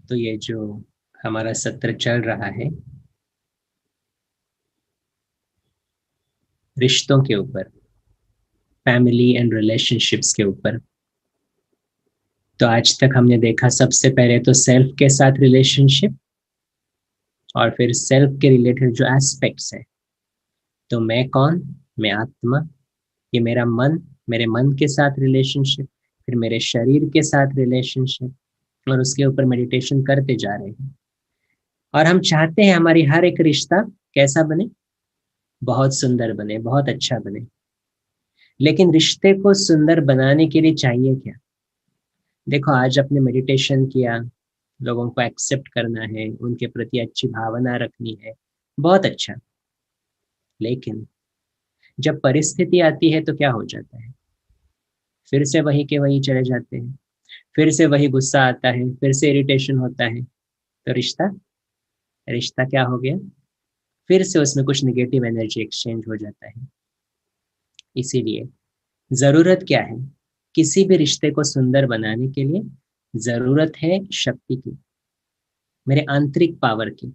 तो ये जो हमारा सत्र चल रहा है रिश्तों के ऊपर, फैमिली एंड रिलेशनशिप्स के ऊपर। तो आज तक हमने देखा सबसे पहले तो सेल्फ के साथ रिलेशनशिप, और फिर सेल्फ के रिलेटेड जो एस्पेक्ट्स है। तो मैं कौन, मैं आत्मा, ये मेरा मन, मेरे मन के साथ रिलेशनशिप, फिर मेरे शरीर के साथ रिलेशनशिप, और उसके ऊपर मेडिटेशन करते जा रहे हैं। और हम चाहते हैं हमारी हर एक रिश्ता कैसा बने, बहुत सुंदर बने, बहुत अच्छा बने। लेकिन रिश्ते को सुंदर बनाने के लिए चाहिए क्या? देखो, आज अपने मेडिटेशन किया, लोगों को एक्सेप्ट करना है, उनके प्रति अच्छी भावना रखनी है, बहुत अच्छा। लेकिन जब परिस्थिति आती है तो क्या हो जाता है? फिर से वही के वही चले जाते हैं, फिर से वही गुस्सा आता है, फिर से इरिटेशन होता है। तो रिश्ता रिश्ता क्या हो गया? फिर से उसमें कुछ नेगेटिव एनर्जी एक्सचेंज हो जाता है। इसीलिए जरूरत क्या है? किसी भी रिश्ते को सुंदर बनाने के लिए जरूरत है शक्ति की, मेरे आंतरिक पावर की।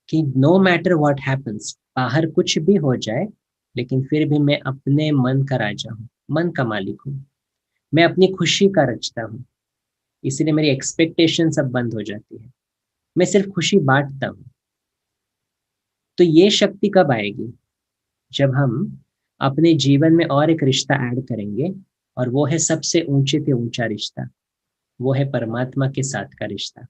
कि नो मैटर व्हाट हैपन्स, बाहर कुछ भी हो जाए, लेकिन फिर भी मैं अपने मन का राजा हूँ, मन का मालिक हूँ। मैं अपनी खुशी का रचता हूँ। इसीलिए मेरी एक्सपेक्टेशन सब बंद हो जाती है। मैं सिर्फ खुशी बांटता हूँ। तो ये शक्ति कब आएगी? जब हम अपने जीवन में और एक रिश्ता ऐड करेंगे, और वो है सबसे ऊंचे से ऊंचा रिश्ता, वो है परमात्मा के साथ का रिश्ता।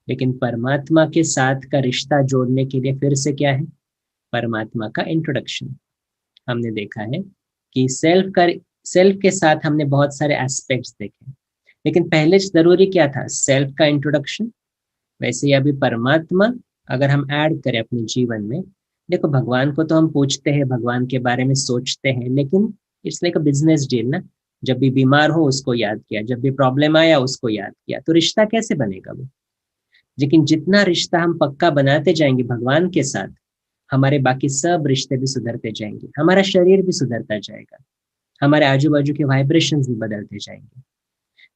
लेकिन परमात्मा के साथ का रिश्ता जोड़ने के लिए फिर से क्या है? परमात्मा का इंट्रोडक्शन। हमने देखा है कि सेल्फ के साथ हमने बहुत सारे एस्पेक्ट्स देखे, लेकिन पहले जरूरी क्या था? सेल्फ का इंट्रोडक्शन। वैसे ही अभी परमात्मा अगर हम ऐड करें अपने जीवन में, देखो भगवान को तो हम पूछते हैं, भगवान के बारे में सोचते हैं, लेकिन it's like a business deal ना। जब भी बीमार हो उसको याद किया, जब भी प्रॉब्लम आया उसको याद किया, तो रिश्ता कैसे बनेगा वो? लेकिन जितना रिश्ता हम पक्का बनाते जाएंगे भगवान के साथ, हमारे बाकी सब रिश्ते भी सुधरते जाएंगे, हमारा शरीर भी सुधरता जाएगा, हमारे आजू बाजू के वाइब्रेशंस भी बदलते जाएंगे।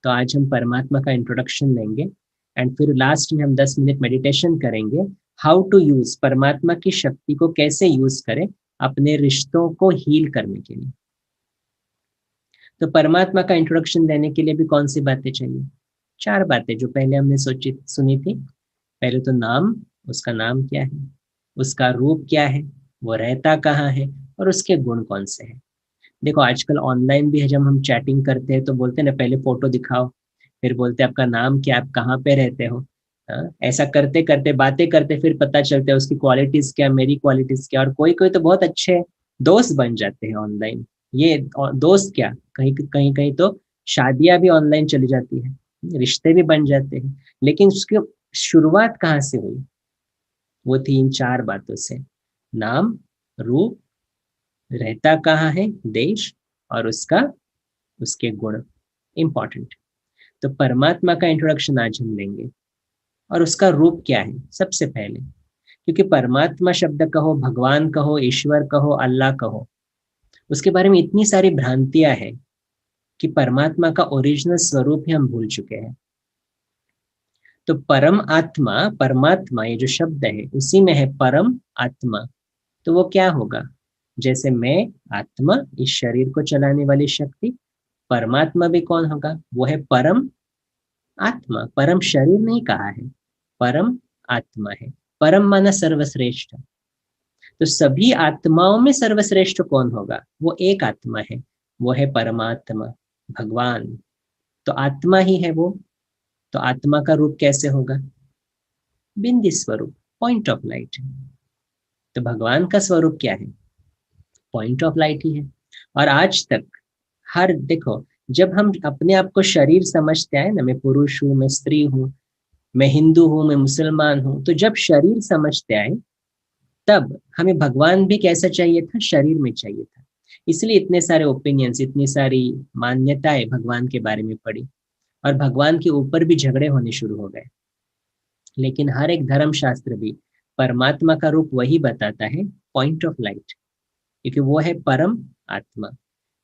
तो आज हम परमात्मा का इंट्रोडक्शन लेंगे, एंड फिर लास्ट में हम 10 मिनट मेडिटेशन करेंगे। हाउ टू यूज परमात्मा की शक्ति को, कैसे यूज करें अपने रिश्तों को हील करने के लिए। तो परमात्मा का इंट्रोडक्शन देने के लिए भी कौन सी बातें चाहिए? 4 बातें जो पहले हमने सोची सुनी थी। पहले तो नाम, उसका नाम क्या है, उसका रूप क्या है, वो रहता कहाँ है, और उसके गुण कौन से हैं। देखो आजकल ऑनलाइन भी है, जब हम चैटिंग करते हैं तो बोलते हैं ना, पहले फोटो दिखाओ, फिर बोलते हैं आपका नाम क्या, आप कहाँ पे रहते हो। ऐसा करते करते बातें करते फिर पता चलता है उसकी क्वालिटीज क्या, मेरी क्वालिटीज क्या। और कोई कोई तो बहुत अच्छे दोस्त बन जाते हैं ऑनलाइन। ये दोस्त क्या, कहीं कहीं कहीं तो शादियां भी ऑनलाइन चली जाती है, रिश्ते भी बन जाते हैं। लेकिन उसकी शुरुआत कहाँ से हुई? वो थी इन 4 बातों से। नाम, रूप, रहता कहाँ है, देश, और उसके गुण इंपॉर्टेंट। तो परमात्मा का इंट्रोडक्शन आज हम लेंगे। और उसका रूप क्या है सबसे पहले? क्योंकि परमात्मा शब्द कहो, भगवान कहो, ईश्वर कहो, अल्लाह कहो, उसके बारे में इतनी सारी भ्रांतियां हैं कि परमात्मा का ओरिजिनल स्वरूप ही हम भूल चुके हैं। तो परम आत्मा, परमात्मा ये जो शब्द है उसी में है परम आत्मा। तो वो क्या होगा? जैसे मैं आत्मा, इस शरीर को चलाने वाली शक्ति, परमात्मा भी कौन होगा? वो है परम आत्मा। परम शरीर नहीं कहा है, परम आत्मा है। परम माना सर्वश्रेष्ठ। तो सभी आत्माओं में सर्वश्रेष्ठ कौन होगा? वो एक आत्मा है, वो है परमात्मा, भगवान। तो आत्मा ही है वो। तो आत्मा का रूप कैसे होगा? बिंदी स्वरूप, पॉइंट ऑफ लाइट। तो भगवान का स्वरूप क्या है? पॉइंट ऑफ लाइट ही है। और आज तक हर देखो, जब हम अपने आप को शरीर समझते हैं ना, मैं पुरुष हूँ, मैं स्त्री हूँ, मैं हिंदू हूँ, मैं मुसलमान हूँ, तो जब शरीर समझते आए तब हमें भगवान भी कैसा चाहिए था? शरीर में चाहिए था। इसलिए इतने सारे ओपिनियंस, इतनी सारी मान्यताएं भगवान के बारे में पड़ी, और भगवान के ऊपर भी झगड़े होने शुरू हो गए। लेकिन हर एक धर्म शास्त्र भी परमात्मा का रूप वही बताता है, पॉइंट ऑफ लाइट, क्योंकि वो है परम आत्मा।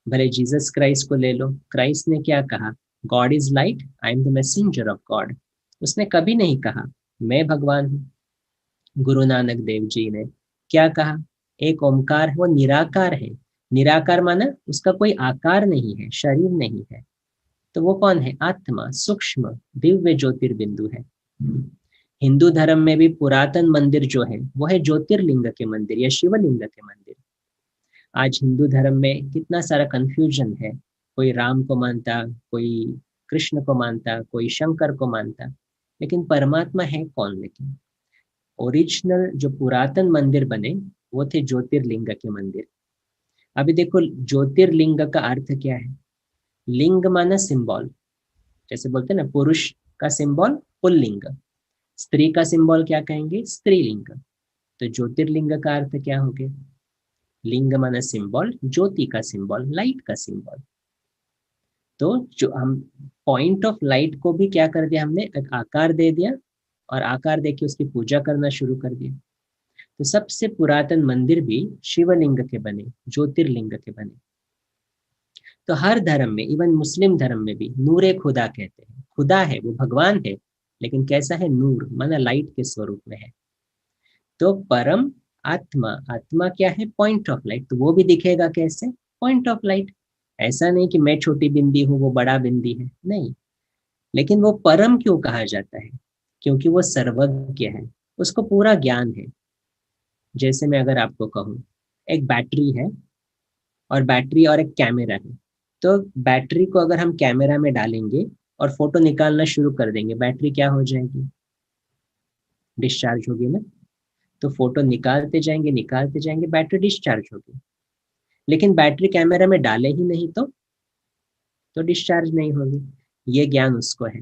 भले जीसस क्राइस्ट को ले लो, क्राइस्ट ने क्या कहा? God is light, I am the messenger of God. उसने कभी नहीं कहा मैं भगवान हूँ। गुरु नानक देव जी ने क्या कहा? एक ओमकार है, वो निराकार है। निराकार माना उसका कोई आकार नहीं है, शरीर नहीं है। तो वो कौन है? आत्मा, सूक्ष्म दिव्य ज्योतिर्बिंदु है। हिंदू धर्म में भी पुरातन मंदिर जो है वो है ज्योतिर्लिंग के मंदिर या शिवलिंग के मंदिर। आज हिंदू धर्म में कितना सारा कंफ्यूजन है, कोई राम को मानता, कोई कृष्ण को मानता, कोई शंकर को मानता, लेकिन परमात्मा है कौन? लेकिन ओरिजिनल जो पुरातन मंदिर बने वो थे ज्योतिर्लिंग के मंदिर। अभी देखो ज्योतिर्लिंग का अर्थ क्या है? लिंग माना सिंबल, जैसे बोलते हैं ना पुरुष का सिंबल पुल्लिंग, स्त्री का सिंबल क्या कहेंगे? स्त्रीलिंग। तो ज्योतिर्लिंग का अर्थ क्या हो गया? लिंग माना सिंबल, ज्योति का सिंबल, लाइट का सिंबल। तो जो हम पॉइंट ऑफ लाइट को भी क्या कर दिया हमने? एक आकार दे दिया, और आकार देके उसकी पूजा करना शुरू कर दिया। तो सबसे पुरातन मंदिर भी शिवलिंग के बने, ज्योतिर्लिंग के बने। तो हर धर्म में, इवन मुस्लिम धर्म में भी नूरे खुदा कहते हैं। खुदा है, वो भगवान है, लेकिन कैसा है? नूर माना लाइट के स्वरूप में है। तो परम आत्मा, आत्मा क्या है? Point of light. तो वो भी दिखेगा कैसे? Point of light. ऐसा नहीं कि मैं छोटी बिंदी हूँ वो बड़ा बिंदी है, नहीं। लेकिन वो परम क्यों कहा जाता है? क्योंकि वो सर्वज्ञ है, उसको पूरा ज्ञान है। जैसे मैं अगर आपको कहूँ एक बैटरी है, और बैटरी और एक कैमरा है। तो बैटरी को अगर हम कैमरा में डालेंगे और फोटो निकालना शुरू कर देंगे, बैटरी क्या हो जाएगी? डिस्चार्ज होगी ना। तो फोटो निकालते जाएंगे, बैटरी डिस्चार्ज होगी। लेकिन बैटरी कैमरा में डाले ही नहीं तो डिस्चार्ज नहीं होगी। ये ज्ञान उसको है,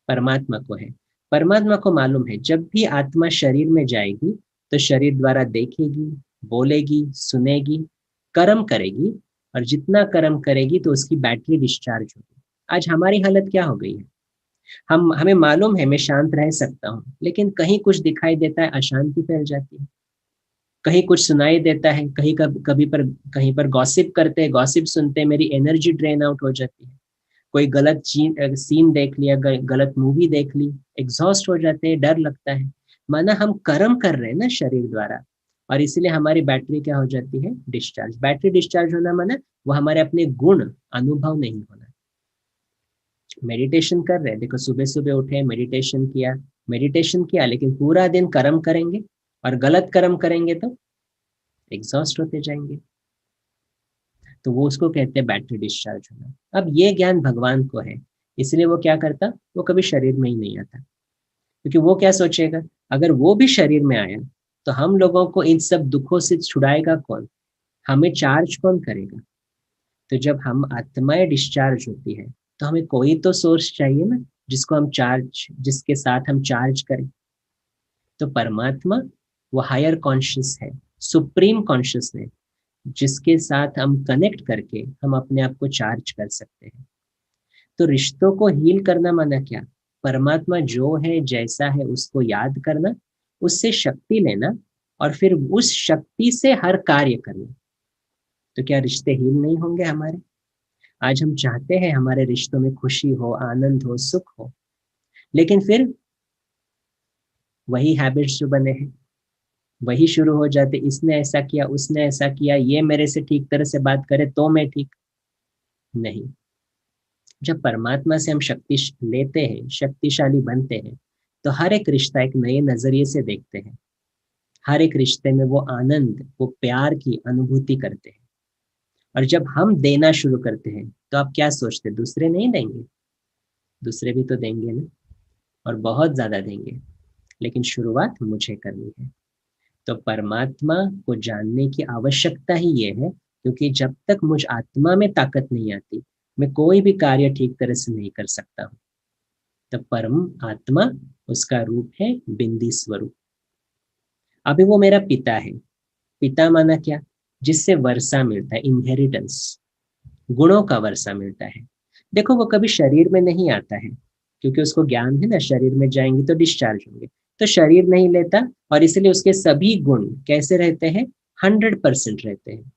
परमात्मा को है। परमात्मा को मालूम है जब भी आत्मा शरीर में जाएगी तो शरीर द्वारा देखेगी, बोलेगी, सुनेगी, कर्म करेगी, और जितना कर्म करेगी तो उसकी बैटरी डिस्चार्ज होगी। आज हमारी हालत क्या हो गई है? हमें मालूम है मैं शांत रह सकता हूँ, लेकिन कहीं कुछ दिखाई देता है, अशांति फैल जाती है। कहीं कुछ सुनाई देता है, कहीं पर गॉसिप करते हैं, गॉसिप सुनते हैं, मेरी एनर्जी ड्रेन आउट हो जाती है। कोई गलत सीन देख लिया, गलत मूवी देख ली, एग्जॉस्ट हो जाते हैं, डर लगता है। माना हम कर्म कर रहे हैं ना शरीर द्वारा, और इसीलिए हमारी बैटरी क्या हो जाती है? डिस्चार्ज। बैटरी डिस्चार्ज होना माना वो हमारे अपने गुण अनुभव नहीं होना। मेडिटेशन कर रहे हैं, देखो सुबह सुबह उठे, मेडिटेशन किया, लेकिन पूरा दिन कर्म करेंगे और गलत कर्म करेंगे तो एग्जॉस्ट होते जाएंगे। तो वो उसको कहते हैं बैटरी डिस्चार्ज होना। अब ये ज्ञान भगवान को है, इसलिए वो क्या करता? वो कभी शरीर में ही नहीं आता। क्योंकि वो क्या सोचेगा, अगर वो भी शरीर में आया तो हम लोगों को इन सब दुखों से छुड़ाएगा कौन? हमें चार्ज कौन करेगा? तो जब हम आत्माएं डिस्चार्ज होती है तो हमें कोई तो सोर्स चाहिए ना, जिसके साथ हम चार्ज करें। तो परमात्मा वो हायर कॉन्शियस है, सुप्रीम कॉन्शियसनेस, जिसके साथ हम कनेक्ट करके हम अपने आप को चार्ज कर सकते हैं। तो रिश्तों को हील करना माना क्या? परमात्मा जो है, जैसा है, उसको याद करना, उससे शक्ति लेना, और फिर उस शक्ति से हर कार्य करना। तो क्या रिश्ते हील नहीं होंगे हमारे? आज हम चाहते हैं हमारे रिश्तों में खुशी हो, आनंद हो, सुख हो, लेकिन फिर वही हैबिट्स जो बने हैं वही शुरू हो जाते। इसने ऐसा किया, उसने ऐसा किया, ये मेरे से ठीक तरह से बात करे तो मैं ठीक। नहीं। जब परमात्मा से हम शक्ति लेते हैं, शक्तिशाली बनते हैं, तो हर एक रिश्ता एक नए नजरिए से देखते हैं। हर एक रिश्ते में वो आनंद, वो प्यार की अनुभूति करते हैं। और जब हम देना शुरू करते हैं तो आप क्या सोचते? दूसरे नहीं देंगे? दूसरे भी तो देंगे ना, और बहुत ज्यादा देंगे। लेकिन शुरुआत मुझे करनी है। तो परमात्मा को जानने की आवश्यकता ही ये है, क्योंकि जब तक मुझ आत्मा में ताकत नहीं आती, मैं कोई भी कार्य ठीक तरह से नहीं कर सकता हूँ। तो परम आत्मा, उसका रूप है बिंदी स्वरूप। अभी वो मेरा पिता है। पिता माना क्या? जिससे वर्षा मिलता है, इनहेरिटेंस, गुणों का वर्षा मिलता है। देखो वो कभी शरीर में नहीं आता है, क्योंकि उसको ज्ञान है ना शरीर में जाएंगे तो डिस्चार्ज होंगे। तो शरीर नहीं लेता, और इसलिए उसके सभी गुण कैसे रहते हैं? 100% रहते हैं।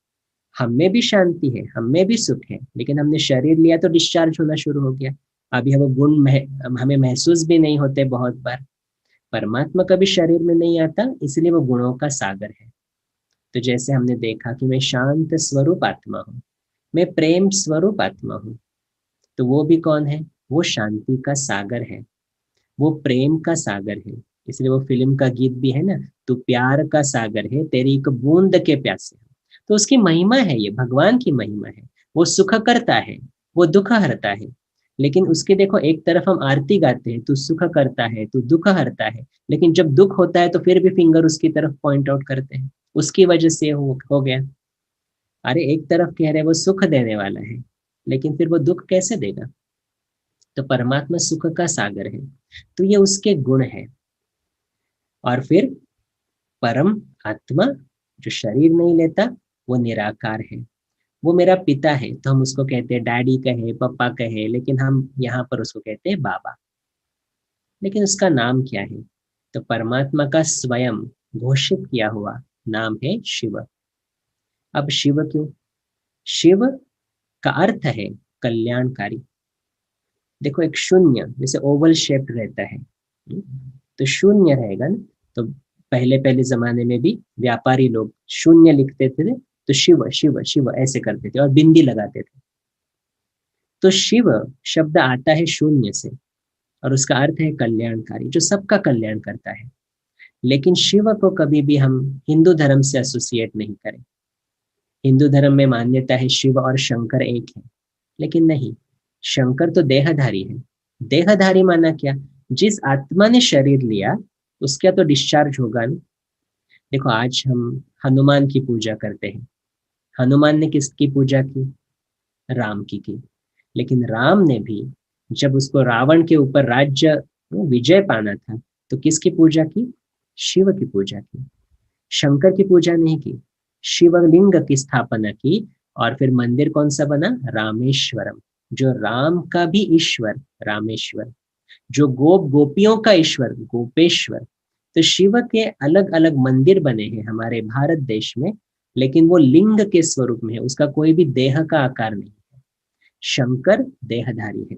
हम में भी शांति है, हम में भी सुख है, लेकिन हमने शरीर लिया तो डिस्चार्ज होना शुरू हो गया। अभी वो गुण हमें महसूस भी नहीं होते बहुत बार। परमात्मा कभी शरीर में नहीं आता, इसलिए वो गुणों का सागर है। तो जैसे हमने देखा कि मैं शांत स्वरूप आत्मा हूँ, मैं प्रेम स्वरूप आत्मा हूँ, तो वो भी कौन है? वो शांति का सागर है, वो प्रेम का सागर है। इसलिए वो फिल्म का गीत भी है ना, तू प्यार का सागर है, तेरी एक बूंद के प्यासे। तो उसकी महिमा है, ये भगवान की महिमा है। वो सुख करता है, वो दुख हरता है। लेकिन उसके देखो, एक तरफ हम आरती गाते हैं, तू सुख करता है, तू दुख हरता है, लेकिन जब दुख होता है तो फिर भी फिंगर उसकी तरफ पॉइंट आउट करते हैं, उसकी वजह से हो गया। अरे एक तरफ कह रहे वो सुख देने वाला है, लेकिन फिर वो दुख कैसे देगा? तो परमात्मा सुख का सागर है, तो ये उसके गुण है। और फिर परम आत्मा जो शरीर नहीं लेता, वो निराकार है, वो मेरा पिता है। तो हम उसको कहते हैं डैडी कहे, पापा कहे, लेकिन हम यहाँ पर उसको कहते हैं बाबा। लेकिन उसका नाम क्या है? तो परमात्मा का स्वयं घोषित किया हुआ नाम है शिव। अब शिव क्यों? शिव का अर्थ है कल्याणकारी। देखो, एक शून्य जैसे ओवल शेप रहता है, तो शून्य रहेगा ना। तो पहले पहले जमाने में भी व्यापारी लोग शून्य लिखते थे, तो शिव शिव शिव ऐसे करते थे और बिंदी लगाते थे। तो शिव शब्द आता है शून्य से, और उसका अर्थ है कल्याणकारी, जो सबका कल्याण करता है। लेकिन शिव को कभी भी हम हिंदू धर्म से एसोसिएट नहीं करें। हिंदू धर्म में मान्यता है शिव और शंकर एक है, लेकिन नहीं। शंकर तो देहधारी है। देहधारी माना क्या? जिस आत्मा ने शरीर लिया, उसका तो डिस्चार्ज होगा ना। देखो, आज हम हनुमान की पूजा करते हैं। हनुमान ने किसकी पूजा की? राम की। लेकिन राम ने भी जब उसको रावण के ऊपर राज्य विजय पाना था, तो किसकी पूजा की? शिव की पूजा की। शंकर की पूजा नहीं की। शिवलिंग की स्थापना की। और फिर मंदिर कौन सा बना? रामेश्वरम। जो राम का भी ईश्वर रामेश्वर, जो गोपियों का ईश्वर गोपेश्वर। तो शिव के अलग अलग मंदिर बने हैं हमारे भारत देश में, लेकिन वो लिंग के स्वरूप में है, उसका कोई भी देह का आकार नहीं है। शंकर देहधारी है।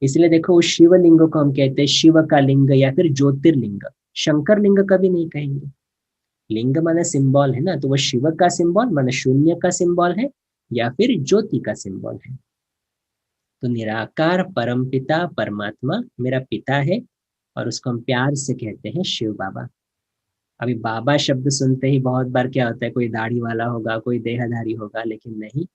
इसलिए देखो, उस शिवलिंग को हम कहते हैं शिव का लिंग या फिर ज्योतिर्लिंग। शंकर लिंग कभी नहीं कहेंगे। लिंग माने सिंबल है ना, तो वो शिव का सिंबल माने शून्य का सिंबल है, या फिर ज्योति का सिंबल है। तो निराकार परमपिता परमात्मा मेरा पिता है, और उसको हम प्यार से कहते हैं शिव बाबा। अभी बाबा शब्द सुनते ही बहुत बार क्या होता है, कोई दाढ़ी वाला होगा, कोई देहधारी होगा, लेकिन नहीं,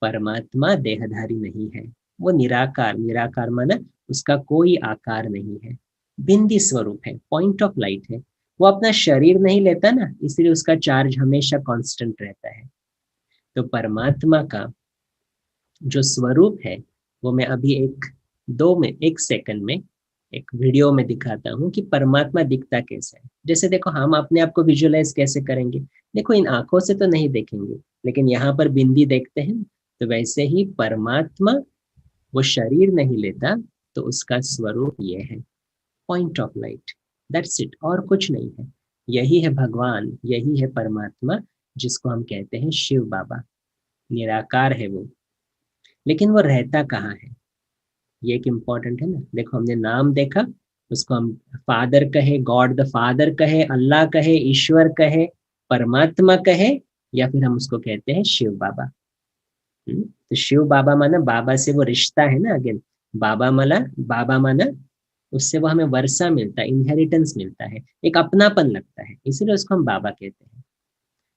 परमात्मा देहधारी नहीं है। वो निराकार, निराकार माना उसका कोई आकार नहीं है, बिंदी स्वरूप है, पॉइंट ऑफ लाइट है। वो अपना शरीर नहीं लेता ना, इसलिए उसका चार्ज हमेशा कांस्टेंट रहता है। तो परमात्मा का जो स्वरूप है, वो मैं अभी एक सेकंड में एक वीडियो में दिखाता हूँ कि परमात्मा दिखता कैसा है। जैसे देखो, हम अपने आप को विजुअलाइज कैसे करेंगे? देखो, इन आंखों से तो नहीं देखेंगे, लेकिन यहाँ पर बिंदी देखते हैं। तो वैसे ही परमात्मा, वो शरीर नहीं लेता, तो उसका स्वरूप ये है, point of light. That's it, और कुछ नहीं है। यही है भगवान, यही है परमात्मा, जिसको हम कहते हैं शिव बाबा। निराकार है वो, लेकिन वो रहता कहाँ है? ये एक इम्पॉर्टेंट है ना। देखो, हमने नाम देखा, उसको हम फादर कहे, गॉड द फादर कहे, अल्लाह कहे, ईश्वर कहे, परमात्मा कहे, या फिर हम उसको कहते हैं शिव बाबा। तो शिव बाबा माना बाबा से वो रिश्ता है ना। अगेन, बाबा माना उससे वो हमें वर्षा मिलता है, इनहेरिटेंस मिलता है, एक अपनापन लगता है, इसीलिए उसको हम बाबा कहते हैं।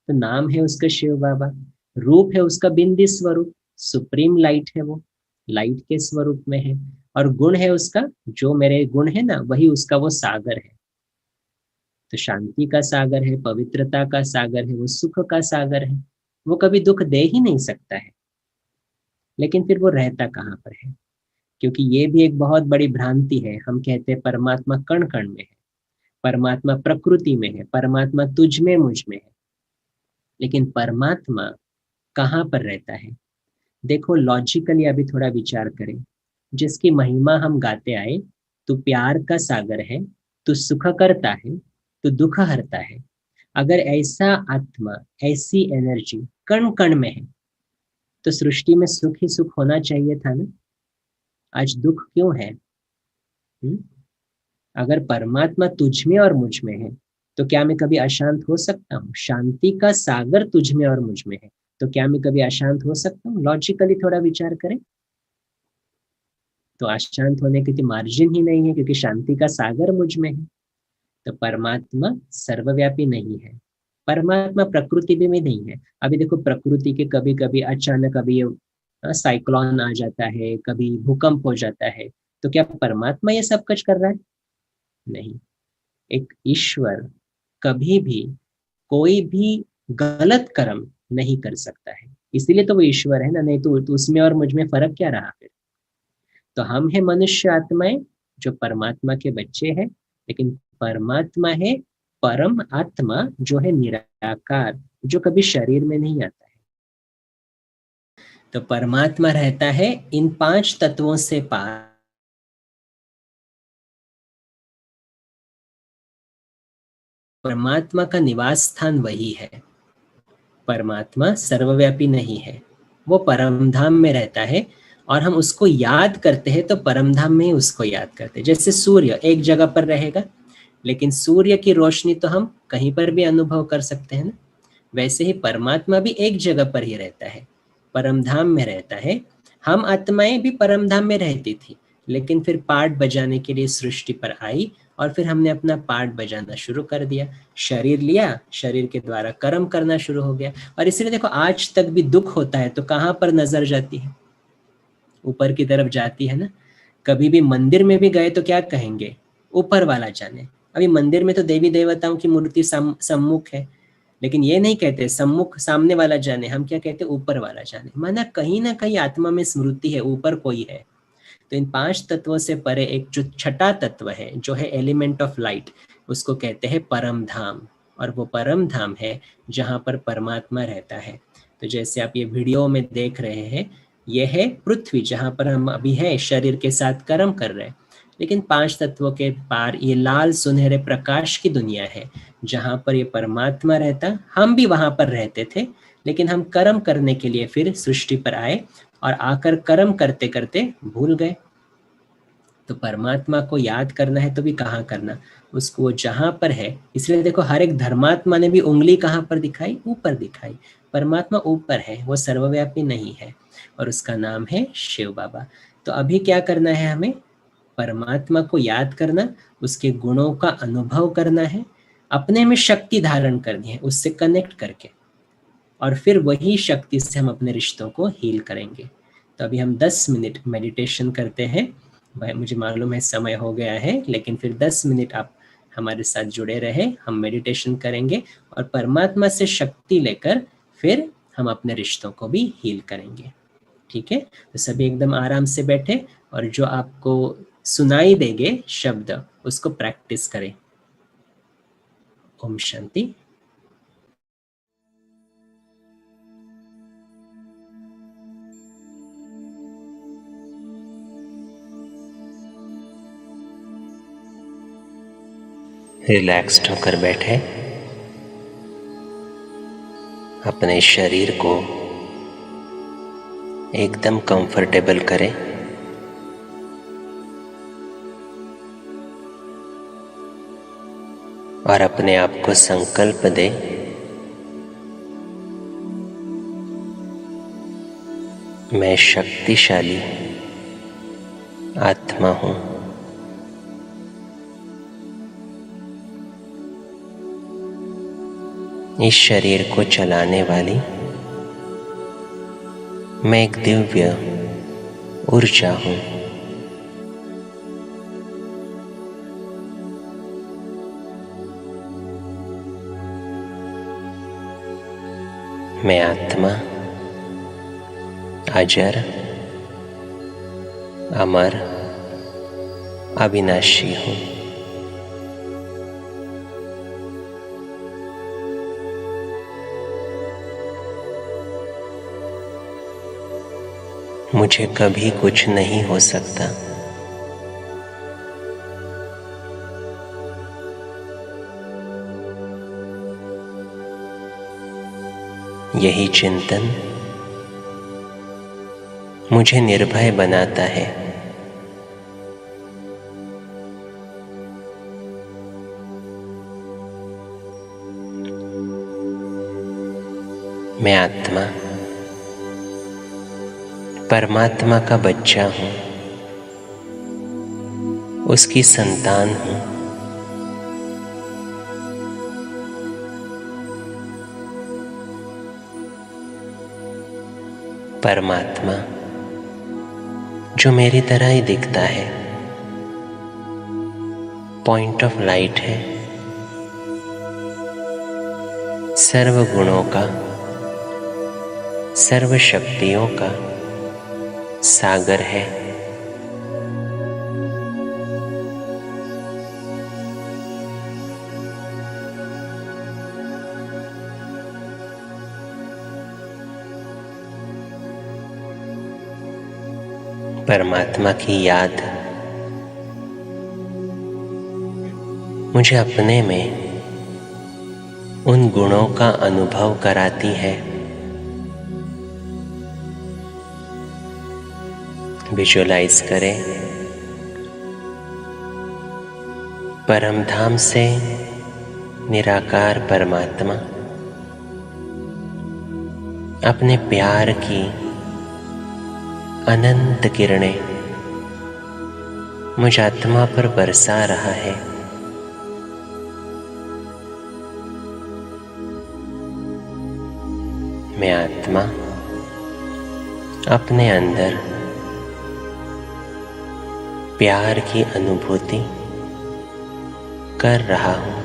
तो नाम है उसका शिव बाबा। रूप है उसका बिंदी स्वरूप, सुप्रीम लाइट है वो, लाइट के स्वरूप में है। और गुण है उसका, जो मेरे गुण है ना, वही उसका वो सागर है। तो शांति का सागर है, पवित्रता का सागर है, वो सुख का सागर है। वो कभी दुख दे ही नहीं सकता है। लेकिन फिर वो रहता कहाँ पर है? क्योंकि ये भी एक बहुत बड़ी भ्रांति है। हम कहते हैं परमात्मा कण कण में है, परमात्मा प्रकृति में है, परमात्मा तुझ में मुझ में है। लेकिन परमात्मा कहाँ पर रहता है? देखो, लॉजिकली अभी थोड़ा विचार करें। जिसकी महिमा हम गाते आए, तू प्यार का सागर है, तू सुख करता है, तू दुख हरता है। अगर ऐसा आत्मा, ऐसी एनर्जी कण कण में है, तो सृष्टि में सुख ही सुख होना चाहिए था ना। आज दुख क्यों है? अगर परमात्मा तुझ में और मुझ में है तो क्या मैं कभी अशांत हो सकता हूँ? शांति का सागर तुझ में और मुझ में है तो क्या मैं कभी अशांत हो सकता हूँ? लॉजिकली थोड़ा विचार करें तो अशांत होने की मार्जिन ही नहीं है, क्योंकि शांति का सागर मुझ में है। तो परमात्मा सर्वव्यापी नहीं है, परमात्मा प्रकृति में नहीं है। अभी देखो प्रकृति के कभी कभी अचानक अभी साइक्लोन आ जाता है, कभी भूकंप हो जाता है, तो क्या परमात्मा ये सब कुछ कर रहा है? नहीं। एक ईश्वर कभी भी कोई भी गलत कर्म नहीं कर सकता है, इसीलिए तो वो ईश्वर है ना, नहीं तो उसमें और मुझ में फर्क क्या रहा फिर? तो हम है मनुष्य आत्माएं जो परमात्मा के बच्चे हैं, लेकिन परमात्मा है परम आत्मा जो है निराकार, जो कभी शरीर में नहीं आता है। तो परमात्मा रहता है इन 5 तत्वों से पार। परमात्मा का निवास स्थान वही है। परमात्मा सर्वव्यापी नहीं है, वो परमधाम में रहता है और हम उसको याद करते हैं तो परमधाम में ही उसको याद करते हैं। जैसे सूर्य एक जगह पर रहेगा, लेकिन सूर्य की रोशनी तो हम कहीं पर भी अनुभव कर सकते हैं ना। वैसे ही परमात्मा भी एक जगह पर ही रहता है, परमधाम में रहता है। हम आत्माएं भी परमधाम में रहती थी, लेकिन फिर पार्ट बजाने के लिए सृष्टि पर आई और फिर हमने अपना पार्ट बजाना शुरू कर दिया, शरीर लिया, शरीर के द्वारा कर्म करना शुरू हो गया। और इसलिए देखो आज तक भी दुख होता है तो कहाँ पर नजर जाती है? ऊपर की तरफ जाती है ना। कभी भी मंदिर में भी गए तो क्या कहेंगे? ऊपर वाला जाने। अभी मंदिर में तो देवी देवताओं की मूर्ति सम्मुख है, लेकिन ये नहीं कहते सम्मुख सामने वाला जाने, हम क्या कहते? ऊपर वाला जाने। माना कहीं ना कहीं आत्मा में स्मृति है, ऊपर कोई है। तो इन 5 तत्वों से परे एक जो छठा तत्व है, जो है एलिमेंट ऑफ लाइट, उसको कहते हैं परम धाम। और वो परम धाम है जहाँ पर परमात्मा रहता है। तो जैसे आप ये वीडियो में देख रहे हैं, ये है पृथ्वी जहाँ पर हम अभी हैं, शरीर के साथ कर्म कर रहे हैं। लेकिन 5 तत्वों के पार ये लाल सुनहरे प्रकाश की दुनिया है, जहाँ पर ये परमात्मा रहता। हम भी वहाँ पर रहते थे, लेकिन हम कर्म करने के लिए फिर सृष्टि पर आए और आकर कर्म करते करते भूल गए। तो परमात्मा को याद करना है तो भी कहाँ करना? उसको वो जहाँ पर है। इसलिए देखो हर एक धर्मात्मा ने भी उंगली कहाँ पर दिखाई? ऊपर दिखाई। परमात्मा ऊपर है, वो सर्वव्यापी नहीं है, और उसका नाम है शिव बाबा। तो अभी क्या करना है हमें? परमात्मा को याद करना, उसके गुणों का अनुभव करना है, अपने में शक्ति धारण करनी है उससे कनेक्ट करके, और फिर वही शक्ति से हम अपने रिश्तों को हील करेंगे। तो अभी हम 10 मिनट मेडिटेशन करते हैं। भाई मुझे मालूम है समय हो गया है, लेकिन फिर 10 मिनट आप हमारे साथ जुड़े रहे। हम मेडिटेशन करेंगे और परमात्मा से शक्ति लेकर फिर हम अपने रिश्तों को भी हील करेंगे। ठीक है? तो सभी एकदम आराम से बैठे और जो आपको सुनाई देंगे शब्द उसको प्रैक्टिस करें। ओम शांति। रिलैक्स्ड होकर बैठे, अपने शरीर को एकदम कंफर्टेबल करें। और अपने आप को संकल्प दें, मैं शक्तिशाली आत्मा हूँ। इस शरीर को चलाने वाली मैं एक दिव्य ऊर्जा हूँ। मैं आत्मा अजर, अमर, अविनाशी हूँ। मुझे कभी कुछ नहीं हो सकता। यही चिंतन मुझे निर्भय बनाता है। मैं आत्मा परमात्मा का बच्चा हूँ, उसकी संतान हूँ। परमात्मा जो मेरी तरह ही दिखता है, पॉइंट ऑफ लाइट है, सर्व गुणों का, सर्व शक्तियों का सागर है। परमात्मा की याद मुझे अपने में उन गुणों का अनुभव कराती है। विजुअलाइज करें, परमधाम से निराकार परमात्मा अपने प्यार की अनंत किरणें मुझ आत्मा पर बरसा रहा है। मैं आत्मा अपने अंदर प्यार की अनुभूति कर रहा हूँ।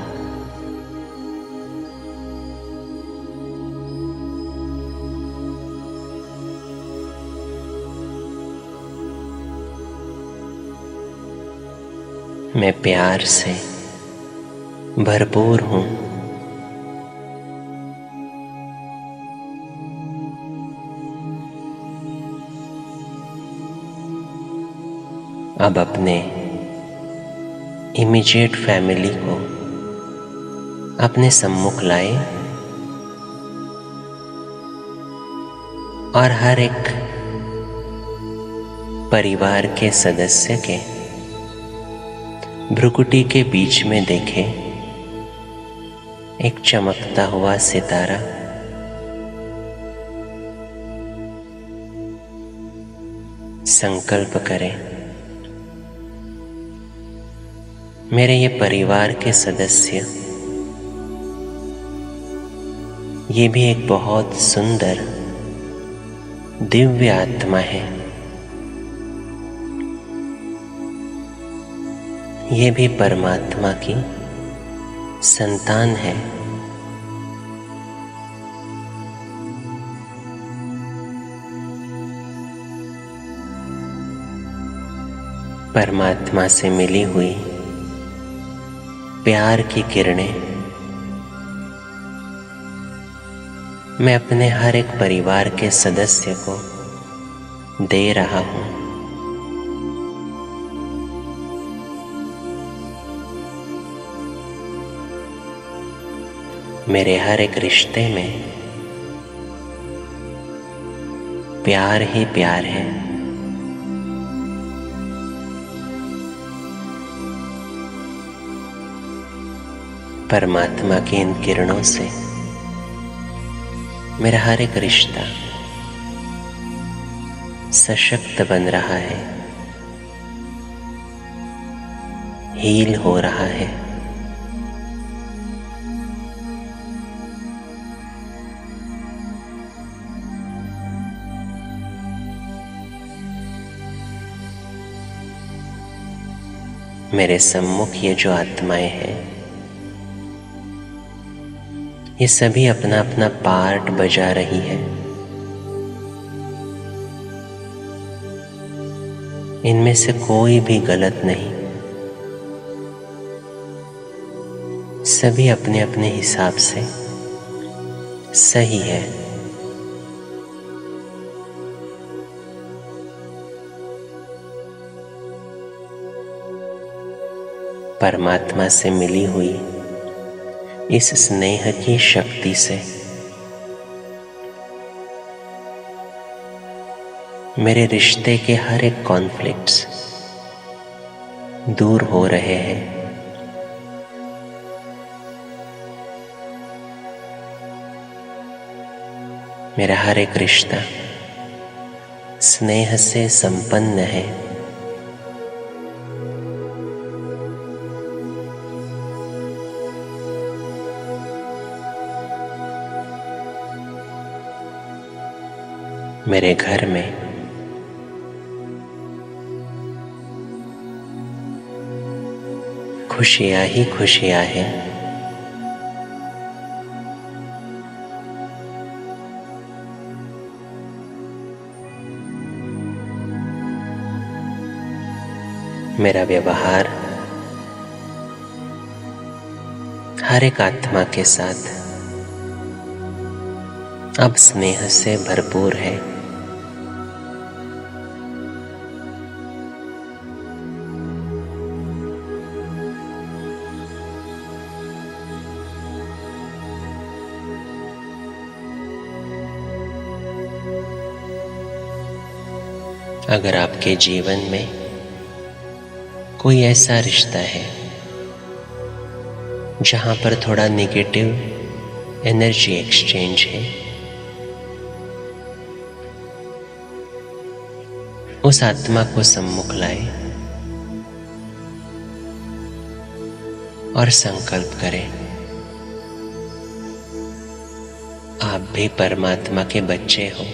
मैं प्यार से भरपूर हूँ। अब अपने इमीडिएट फैमिली को अपने सम्मुख लाए और हर एक परिवार के सदस्य के भ्रुकुटी के बीच में देखे एक चमकता हुआ सितारा। संकल्प करें, मेरे ये परिवार के सदस्य ये भी एक बहुत सुंदर दिव्य आत्मा है। ये भी परमात्मा की संतान है। परमात्मा से मिली हुई प्यार की किरणें मैं अपने हर एक परिवार के सदस्य को दे रहा हूँ। मेरे हर एक रिश्ते में प्यार ही प्यार है। परमात्मा की इन किरणों से मेरा हर एक रिश्ता सशक्त बन रहा है, हील हो रहा है। मेरे सम्मुख ये जो आत्माएं हैं, ये सभी अपना अपना पार्ट बजा रही है। इनमें से कोई भी गलत नहीं, सभी अपने अपने हिसाब से सही है। परमात्मा से मिली हुई इस स्नेह की शक्ति से मेरे रिश्ते के हर एक कॉन्फ्लिक्ट्स दूर हो रहे हैं। मेरा हर एक रिश्ता स्नेह से संपन्न है। मेरे घर में खुशियां ही खुशियां हैं। मेरा व्यवहार हर एक आत्मा के साथ अब स्नेह से भरपूर है। अगर आपके जीवन में कोई ऐसा रिश्ता है जहां पर थोड़ा नेगेटिव एनर्जी एक्सचेंज है, उस आत्मा को सम्मुख लाए और संकल्प करें, आप भी परमात्मा के बच्चे हो,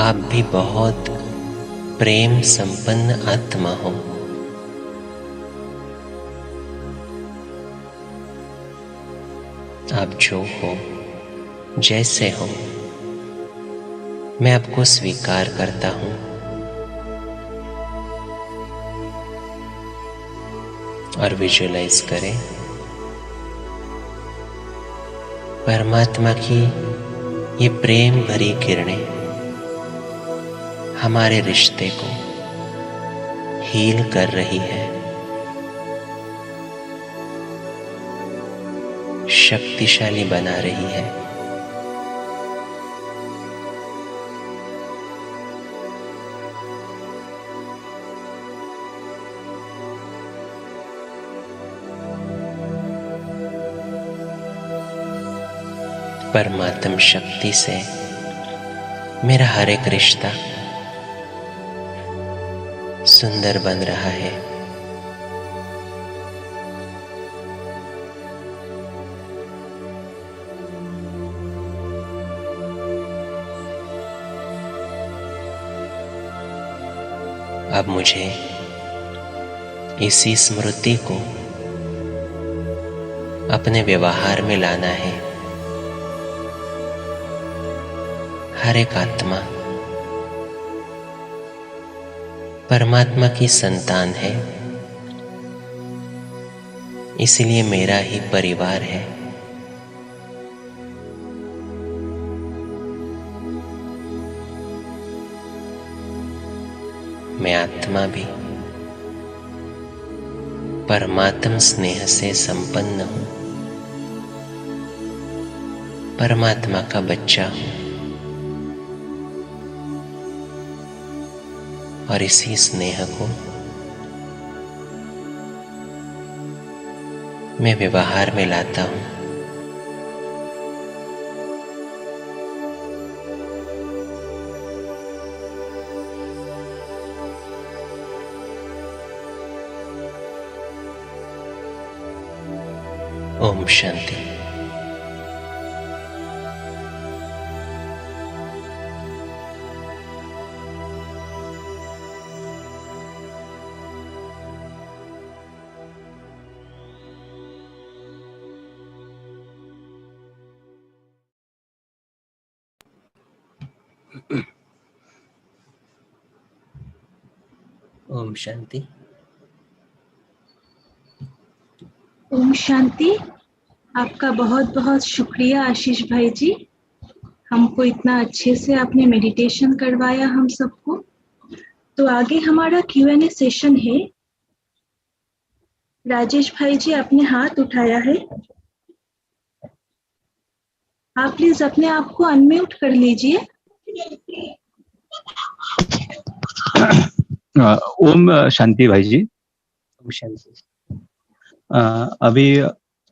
आप भी बहुत प्रेम संपन्न आत्मा हो। आप जो हो, जैसे हो, मैं आपको स्वीकार करता हूं और विजुअलाइज करें परमात्मा की ये प्रेम भरी किरणें हमारे रिश्ते को हील कर रही है, शक्तिशाली बना रही है। परमात्म शक्ति से मेरा हर एक रिश्ता सुंदर बन रहा है। अब मुझे इसी स्मृति को अपने व्यवहार में लाना है। हर एक आत्मा परमात्मा की संतान है, इसलिए मेरा ही परिवार है। मैं आत्मा भी परमात्म स्नेह से संपन्न हूं, परमात्मा का बच्चा हूं और इसी स्नेह को मैं व्यवहार में लाता हूं। ओम शांति। ओम शांति। ओम शांति। आपका बहुत बहुत शुक्रिया आशीष भाई जी, हमको इतना अच्छे से आपने मेडिटेशन करवाया हम सबको। तो आगे हमारा Q&A सेशन है। राजेश भाई जी आपने हाथ उठाया है, आप प्लीज अपने आप को अनम्यूट कर लीजिए। ओम शांति भाई जी। ओम शांति। अभी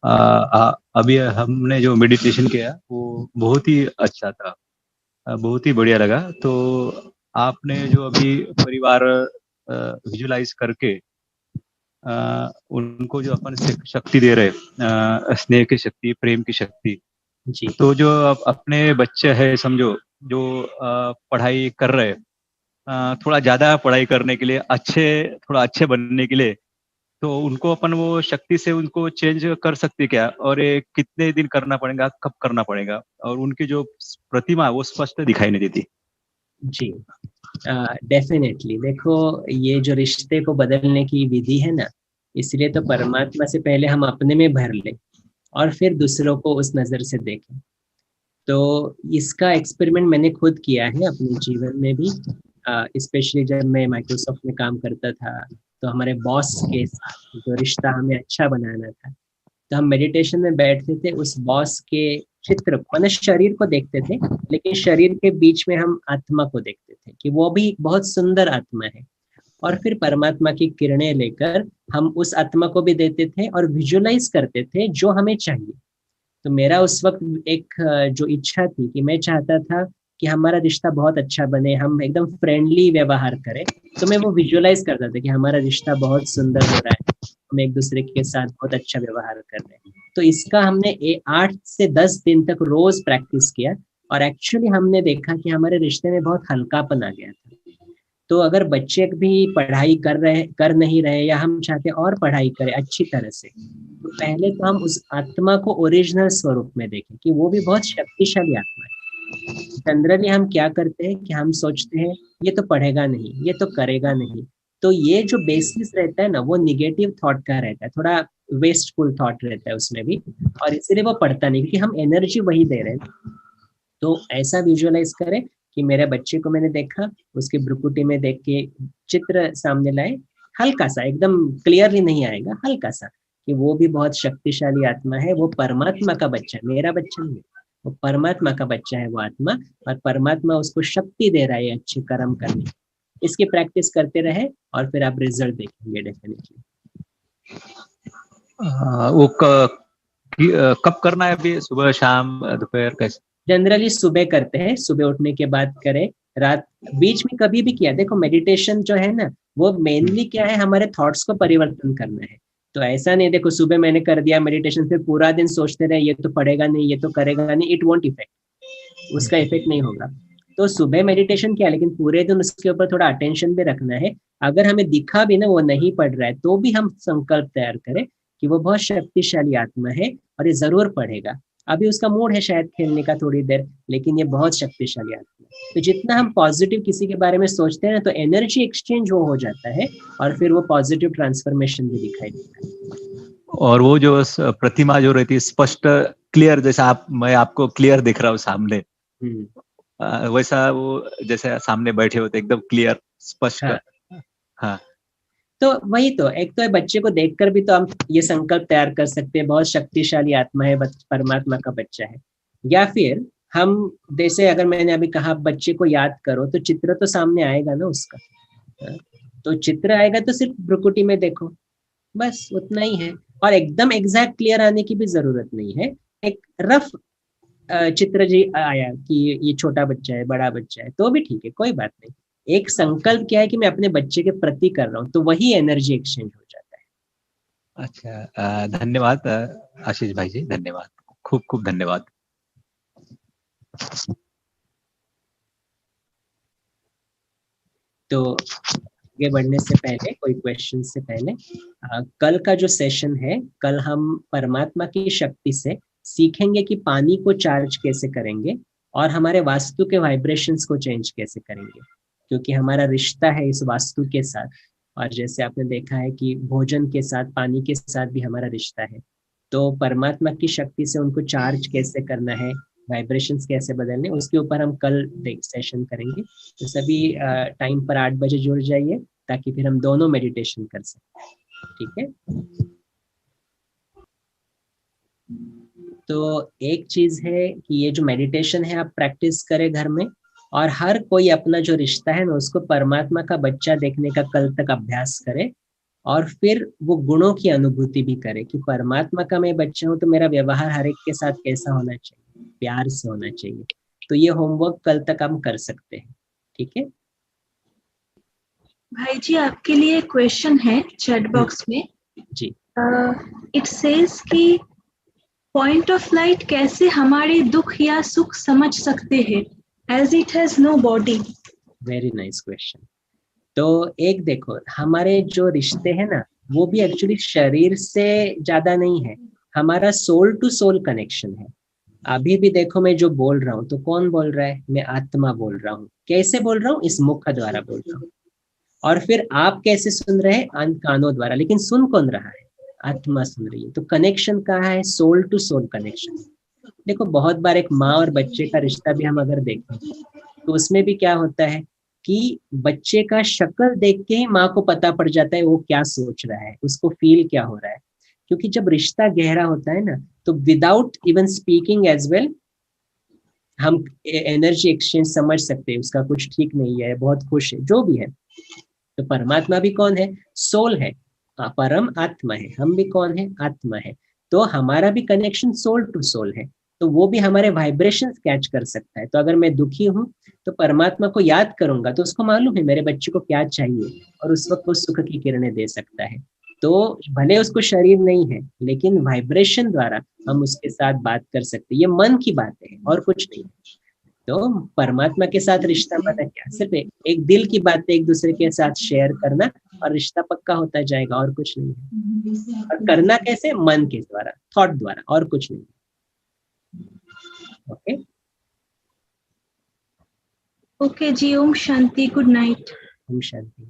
अभी हमने जो मेडिटेशन किया वो बहुत ही अच्छा था, बहुत ही बढ़िया लगा। तो आपने जो अभी परिवार विजुलाइज करके उनको जो अपन शक्ति दे रहे, स्नेह की शक्ति, प्रेम की शक्ति, जी तो जो अपने बच्चे हैं समझो, जो पढ़ाई कर रहे, थोड़ा ज्यादा पढ़ाई करने के लिए, थोड़ा अच्छे बनने के लिए, तो उनको अपन वो शक्ति से उनको चेंज कर सकते क्या, और ये कितने दिन करना पड़ेगा, कब करना पड़ेगा, और उनकी जो प्रतिमा वो स्पष्ट दिखाई नहीं देती। जी डेफिनेटली देखो, ये जो रिश्ते को बदलने की विधि है ना, इसलिए तो परमात्मा से पहले हम अपने में भर ले और फिर दूसरों को उस नज़र से देखें। तो इसका एक्सपेरिमेंट मैंने खुद किया है अपने जीवन में भी, स्पेशली जब मैं माइक्रोसॉफ्ट में काम करता था, तो हमारे बॉस के साथ जो रिश्ता हमें अच्छा बनाना था, तो हम मेडिटेशन में बैठते थे, उस बॉस के चित्र को, मतलब शरीर को देखते थे, लेकिन शरीर के बीच में हम आत्मा को देखते थे कि वो भी बहुत सुंदर आत्मा है, और फिर परमात्मा की किरणें लेकर हम उस आत्मा को भी देते थे और विजुअलाइज करते थे जो हमें चाहिए। तो मेरा उस वक्त एक जो इच्छा थी कि मैं चाहता था कि हमारा रिश्ता बहुत अच्छा बने, हम एकदम फ्रेंडली व्यवहार करें, तो मैं वो विजुअलाइज करता था कि हमारा रिश्ता बहुत सुंदर हो रहा है, हम एक दूसरे के साथ बहुत अच्छा व्यवहार कर रहे हैं। तो इसका हमने 8 से 10 दिन तक रोज प्रैक्टिस किया, और एक्चुअली हमने देखा कि हमारे रिश्ते में बहुत हल्कापन आ गया था। तो अगर बच्चे भी पढ़ाई कर नहीं रहे, या हम चाहते हैं और पढ़ाई करें अच्छी तरह से, तो पहले तो हम उस आत्मा को ओरिजिनल स्वरूप में देखें कि वो भी बहुत शक्तिशाली आत्मा है। जनरली हम क्या करते हैं कि हम सोचते हैं ये तो पढ़ेगा नहीं, ये तो करेगा नहीं, तो ये जो बेसिस रहता है ना, वो निगेटिव थॉट का रहता है, थोड़ा वेस्टफुल थॉट रहता है उसमें भी, और इसीलिए वो पढ़ता नहीं, क्योंकि हम एनर्जी वही दे रहे हैं। तो ऐसा विजुअलाइज करें कि मेरे बच्चे को मैंने देखा, उसके भ्रुकुटी में देख के चित्र सामने लाए, हल्का सा, एकदम क्लियरली नहीं आएगा, हल्का सा, कि वो भी बहुत शक्तिशाली आत्मा है, वो परमात्मा का बच्चा है, मेरा बच्चा नहीं है, वो परमात्मा का बच्चा है वो आत्मा, और परमात्मा उसको शक्ति दे रहा है अच्छे कर्म करने की। इसकी प्रैक्टिस करते रहे और फिर आप रिजल्ट देखेंगे डेफिनेटली। वो कब करना है अभी, सुबह शाम दोपहर कैसे? जनरली सुबह करते हैं, सुबह उठने के बाद करें, रात बीच में कभी भी किया। देखो मेडिटेशन जो है ना, वो मेनली क्या है, हमारे थॉट्स को परिवर्तन करना है। तो ऐसा नहीं देखो सुबह मैंने कर दिया मेडिटेशन, फिर पूरा दिन सोचते रहे ये तो पढ़ेगा नहीं, ये तो करेगा नहीं, इट वोंट इफेक्ट, उसका इफेक्ट नहीं होगा। तो सुबह मेडिटेशन किया, लेकिन पूरे दिन उसके ऊपर थोड़ा अटेंशन भी रखना है। अगर हमें दिखा भी ना वो नहीं पढ़ रहा है, तो भी हम संकल्प तैयार करें कि वो बहुत शक्तिशाली आत्मा है और ये जरूर पढ़ेगा। अभी उसका मूड है शायद खेलने का थोड़ी देर, लेकिन ये बहुत शक्तिशाली आत्मा है। तो जितना हम पॉजिटिव किसी के बारे में सोचते हैं ना, तो एनर्जी एक्सचेंज हो जाता है, और फिर वो पॉजिटिव ट्रांसफॉर्मेशन भी दिखाई देता है। और वो जो प्रतिमा जो रहती है स्पष्ट, क्लियर, जैसा मैं आपको क्लियर दिख रहा हूँ सामने, वैसा वो जैसे सामने बैठे होते एकदम क्लियर स्पष्ट। हाँ। हाँ, तो वही तो, एक तो है बच्चे को देखकर भी तो हम ये संकल्प तैयार कर सकते हैं बहुत शक्तिशाली आत्मा है, परमात्मा का बच्चा है। या फिर हम, जैसे अगर मैंने अभी कहा बच्चे को याद करो, तो चित्र तो सामने आएगा ना उसका, तो चित्र आएगा तो सिर्फ भ्रुकुटी में देखो, बस उतना ही है। और एकदम एग्जैक्ट क्लियर आने की भी जरूरत नहीं है, एक रफ चित्र जी आया कि ये छोटा बच्चा है, बड़ा बच्चा है, तो भी ठीक है, कोई बात नहीं। एक संकल्प क्या है कि मैं अपने बच्चे के प्रति कर रहा हूँ, तो वही एनर्जी एक्सचेंज हो जाता है। अच्छा, धन्यवाद आशीष भाई जी, धन्यवाद, खूब खूब धन्यवाद। तो आगे बढ़ने से पहले, कोई क्वेश्चन से पहले, कल का जो सेशन है, कल हम परमात्मा की शक्ति से सीखेंगे कि पानी को चार्ज कैसे करेंगे और हमारे वास्तु के वाइब्रेशंस को चेंज कैसे करेंगे, क्योंकि हमारा रिश्ता है इस वास्तु के साथ। और जैसे आपने देखा है कि भोजन के साथ, पानी के साथ भी हमारा रिश्ता है, तो परमात्मा की शक्ति से उनको चार्ज कैसे करना है, वाइब्रेशंस कैसे बदलने, उसके ऊपर हम कल सेशन करेंगे। तो सभी टाइम पर 8 बजे जुड़ जाइए, ताकि फिर हम दोनों मेडिटेशन कर सकें, ठीक है। तो एक चीज है कि ये जो मेडिटेशन है आप प्रैक्टिस करें घर में, और हर कोई अपना जो रिश्ता है ना, उसको परमात्मा का बच्चा देखने का कल तक अभ्यास करे, और फिर वो गुणों की अनुभूति भी करे कि परमात्मा का मैं बच्चा हूँ तो मेरा व्यवहार हर एक के साथ कैसा होना चाहिए, प्यार से होना चाहिए। तो ये होमवर्क कल तक हम कर सकते हैं, ठीक है। भाई जी आपके लिए क्वेश्चन है चैट बॉक्स में। जी। इट सेज कि पॉइंट ऑफ लाइट कैसे हमारे दुख या सुख समझ सकते हैं as it has no body. Very nice question. तो एक देखो, हमारे जो रिश्ते हैं ना वो भी एक्चुअली शरीर से ज्यादा नहीं है, हमारा सोल टू सोल कनेक्शन है। अभी भी देखो मैं जो बोल रहा हूँ तो कौन बोल रहा है, मैं आत्मा बोल रहा हूँ। कैसे बोल रहा हूँ, इस मुख द्वारा बोल रहा हूँ। और फिर आप कैसे सुन रहे हैं, कानों द्वारा, लेकिन सुन कौन रहा है, आत्मा सुन रही है। तो कनेक्शन कहाँ है, सोल टू सोल कनेक्शन। देखो बहुत बार एक माँ और बच्चे का रिश्ता भी हम अगर देखें तो उसमें भी क्या होता है कि बच्चे का शक्ल देख के ही माँ को पता पड़ जाता है वो क्या सोच रहा है, उसको फील क्या हो रहा है। क्योंकि जब रिश्ता गहरा होता है ना तो without even speaking as well हम एनर्जी एक्सचेंज समझ सकते हैं, उसका कुछ ठीक नहीं है, बहुत खुश है, जो भी है। तो परमात्मा भी कौन है, सोल है, परम आत्मा है। हम भी कौन है, आत्मा है। तो हमारा भी कनेक्शन सोल टू सोल है। तो वो भी हमारे वाइब्रेशंस कैच कर सकता है। तो अगर मैं दुखी हूँ तो परमात्मा को याद करूंगा तो उसको मालूम है मेरे बच्चे को क्या चाहिए, और उस वक्त वो सुख की किरणें दे सकता है। तो भले उसको शरीर नहीं है लेकिन वाइब्रेशन द्वारा हम उसके साथ बात कर सकते हैं। ये मन की बात है और कुछ नहीं। तो परमात्मा के साथ रिश्ता माना क्या, सिर्फ एक दिल की बातें एक दूसरे के साथ शेयर करना और रिश्ता पक्का होता जाएगा, और कुछ नहीं है। और करना कैसे, मन के द्वारा, थॉट द्वारा, और कुछ नहीं। ओके ओके जी, ओम शांति, गुड नाइट। ओम शांति।